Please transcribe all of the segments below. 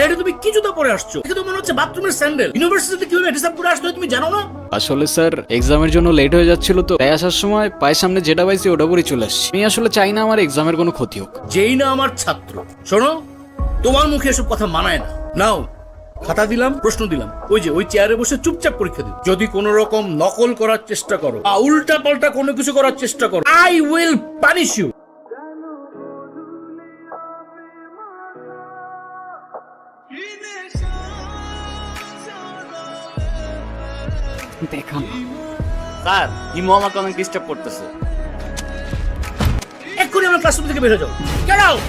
এটা তুমি কি জুতা পরে আসছো? এটা তো মনে হচ্ছে বাথরুমের স্যান্ডেল। ইউনিভার্সিটিতে কিভাবে ডিসাইড করে আসতে হয় তুমি জানো না? আসলে স্যার এক্সামের জন্য লেট হয়ে যাচ্ছিল, তো তাই আসার সময় পায়ের সামনে যেটা পাইছি ওটা পরে চলে আসছি। আমি আসলে চাই না আমার এক্সামের কোনো ক্ষতি হোক। যেই না আমার ছাত্র, শোনো, তোমার মুখে এসব কথা মানায় না। নাও খাতা দিলাম, প্রশ্ন দিলাম, ওই যে ওই চেয়ারে বসে চুপচাপ পরীক্ষা দিও। যদি কোন রকম নকল করার চেষ্টা করো, উল্টা পাল্টা কোনো কিছু করার চেষ্টা করো, আই উইল পানিশ ইউ। দেখাম স্যার হিমু আমাকে অনেক ডিস্টার্ব করতেছে। এক্ষুনি আমার ক্লাসরুম থেকে বের হয়ে যাও। Get out.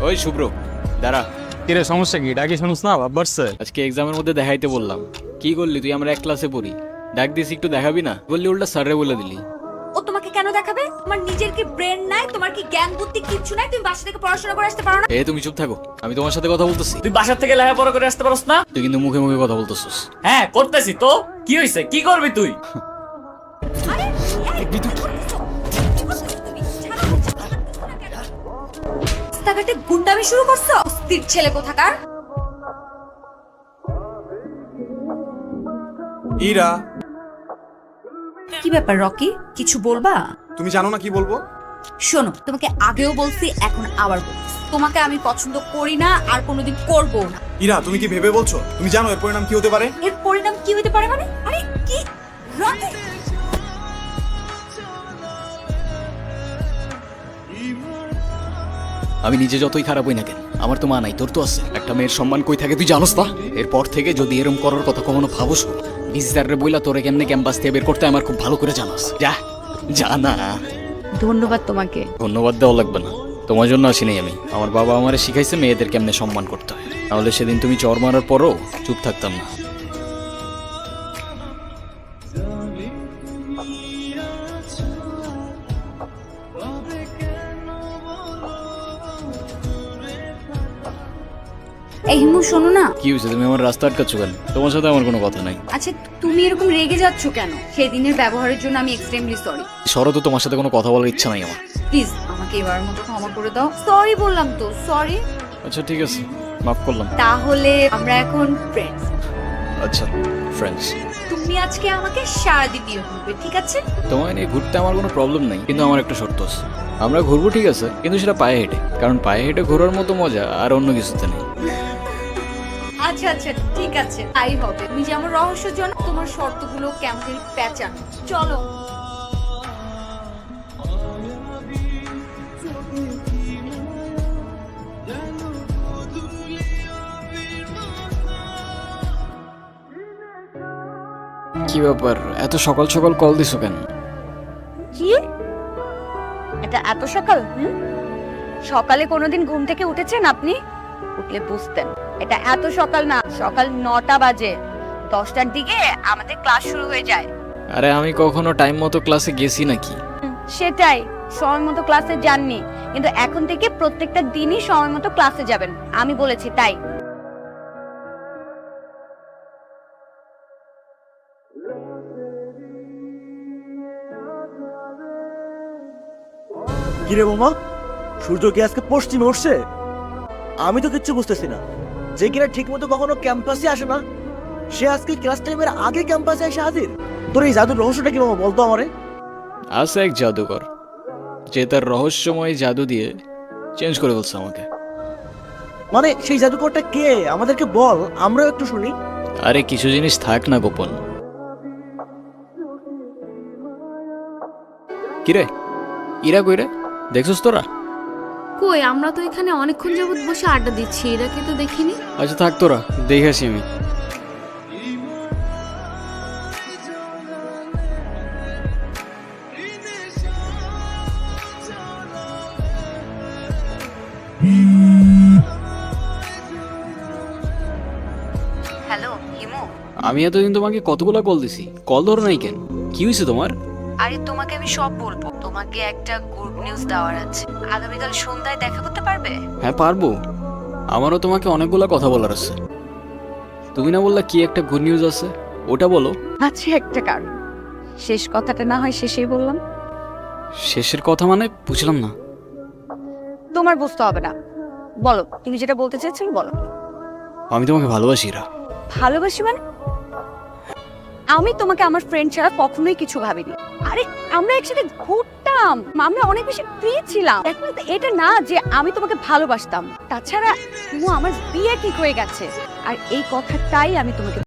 ওই শুভ্র দাঁড়া। কিরে সমস্যা কি? ডাকি শুনুস না ভাব বাড়ছে। আজকে এক্সামের মধ্যে দেখাইতে বললাম, কি করলি তুই? আমরা এক ক্লাসে পড়ি, ডাক দিছি একটু দেখাবি না? বললি উল্টা স্যারে বলে দিলি। ও তোমাকে কেন দেখাবে? তোমার নিজের কি ব্রেন নাই? তোমার কি জ্ঞান বুদ্ধি কিচ্ছু নাই? তুমি বাসা থেকে পড়াশোনা করে আসতে পারো না? তুমি চুপ থাকো, আমি তোমার সাথে কথা বলতেছি। তুই বাসার থেকে লেখাপড়া করে আসতে পারস না? তুই কিন্তু মুখে মুখে কথা বলতেছিস। হ্যাঁ করতেছি তো। কি হয়েছে? কি করবি তুই? আরে এই, কি করতেছো? কি করতেছো তুমি? ছাড়ো, ছাড়ো না কেন? রাস্তাঘাটে গুন্ডামি শুরু করছো? অস্থির ছেলে কোথাকার। ইরা, কি ব্যাপার রকি? কিছু বলবা? তুমি জানো না কি বলবো? শোনো, তোমাকে আগেও বলছি, এখন আবার বলছি, তোমাকে আমি পছন্দ করি না আর কোনোদিন করবো না। ইরা, তুমি কি ভেবে বলছো? তুমি জানো এর পরিণাম কি হতে পারে? এর পরিণাম কি হতে পারে মানে? আরে কি রকি? আমি নিজে যতই খারাপ হই না কেন, আমার তো মা নাই, তোর তো আছে। একটা মেয়ের সম্মান কই থাকে তুই জানোস না? এরপর থেকে যদি এরম করার কথা কখনো ভাবস, ভিজিটারে বইলা তোরে কেমনে ক্যাম্পাস থেকে বের করতে আমার খুব ভালো করে জানাস। যা জানা। ধন্যবাদ তোমাকে। ধন্যবাদ দেওয়া লাগবে না, তোমার জন্য আসিনি আমি। আমার বাবা আমারে শিখাইছে মেয়েদের কেমনে সম্মান করতে হয়, তাহলে সেদিন তুমি চর মারার পরও চুপ থাকতাম না। এই হিমু শোনো না। কি হয়েছে? তুমি আমার রাস্তা আটকাচ্ছ কেন? তোমার সাথে আমার কোনো কথা নাই। আচ্ছা তুমি এরকম রেগে যাচ্ছ কেন? সেদিনের ব্যবহারের জন্য আমি এক্সট্রিমলি সরি। সরো তো, তোমার সাথে কোনো কথা বলার ইচ্ছা নাই আমার। প্লিজ আমাকে এবারের মতো ক্ষমা করে দাও। সরি বললাম তো, সরি। আচ্ছা ঠিক আছে, মাফ করলাম। তাহলে আমরা এখন ফ্রেন্ডস। আচ্ছা ফ্রেন্ডস। তুমি আজকে আমাকে সারাদিন দিয়ে ঘুরবে, ঠিক আছে? তোমায় নিয়ে ঘুরতে আমার কোনো প্রবলেম নাই, কিন্তু আমার একটা শর্ত আছে। আমরা ঘুরবো ঠিক আছে, কিন্তু সেটা পায়ে হেঁটে, কারণ পায়ে হেঁটে ঘোরার মতো মজা আর অন্য কিছুতে নেই। আচ্ছা আচ্ছা ঠিক আছে, তাই হবে। তুমি যে আমার রহস্য জানো, তোমার শর্তগুলো কেমন প্যাচানো। চলো। কি ব্যাপার, এত সকাল সকাল কল দিছো কেন? কি? এটা এত সকাল? সকালে কোনোদিন ঘুম থেকে উঠেছেন আপনি? উঠলে বুঝতেন এটা এত সকাল না, সকাল 9টা বাজে। 10টার দিকে আমাদের ক্লাস শুরু হয়ে যায়। আরে আমি কখনো টাইম মতো ক্লাসে গেছি নাকি? সেটাই, সময় মতো ক্লাসে যাননি, কিন্তু এখন থেকে প্রত্যেকটা দিনই সময় মতো ক্লাসে যাবেন, আমি বলেছি তাই। কিরে বোমা, সূর্য কি আজকে পশ্চিমে উঠছে? আমি তো কিচ্ছু বুঝতেছি না। যে কিনা ঠিক মতো কখনো ক্যাম্পাসে আসে না, সে আজকে ক্লাস টাইমের আগে ক্যাম্পাসে এসে হাজির। তোর এই জাদুর রহস্যটা কি মামা, বলতো আমারে। আছে এক জাদুকর, যে তার রহস্যময় জাদু দিয়ে চেঞ্জ করে বলছে আমাকে। মানে সেই জাদুকরটা কে? আমাদেরকে বল, আমরাও একটু শুনি। আরে কিছু জিনিস থাক না গোপন। কিরে ইরা কইরে দেখছস তোরা? কই, আমরা তো এখানে অনেকক্ষণ যাবত বসে আড্ডা দিচ্ছি, এরাকে তো দেখিনি। আচ্ছা থাক, তোরা দেখে আসি আমি। হ্যালো হিমু। আমি এতদিন তোমাকে কতগুলা কল দিছি, কল ধরো নাই কেন? কি হয়েছে তোমার? আরে তোমাকে আমি সব বলবো, তোমাকে একটা গুড নিউজ দেওয়ার আছে। আগামীকাল সন্ধ্যায় দেখা করতে পারবে? হ্যাঁ পারবো, আমারও তোমাকে অনেকগুলা কথা বলার আছে। তুমি না বললা কি একটা গুড নিউজ আছে, ওটা বলো। আছে একটা কারণ, শেষ কথাটা না হয় শেষেই বললাম। শেষের কথা মানে বুঝলাম না। তোমার বুঝতে হবে না, বলো তুমি যেটা বলতে চেয়েছিলে বলো। আমি তোমাকে ভালোবাসি ইরা। ভালোবাসি মানে? আমি তোমাকে আমার ফ্রেন্ড ছাড়া কখনোই কিছু ভাবিনি। আরে আমরা একসাথে ঘুরতাম, আমরা অনেক বেশি ফ্রি ছিলাম। এখন তো এটা না যে আমি তোমাকে ভালোবাসতাম। তাছাড়া আমার বিয়ে ঠিক হয়ে গেছে, আর এই কথাটাই আমি তোমাকে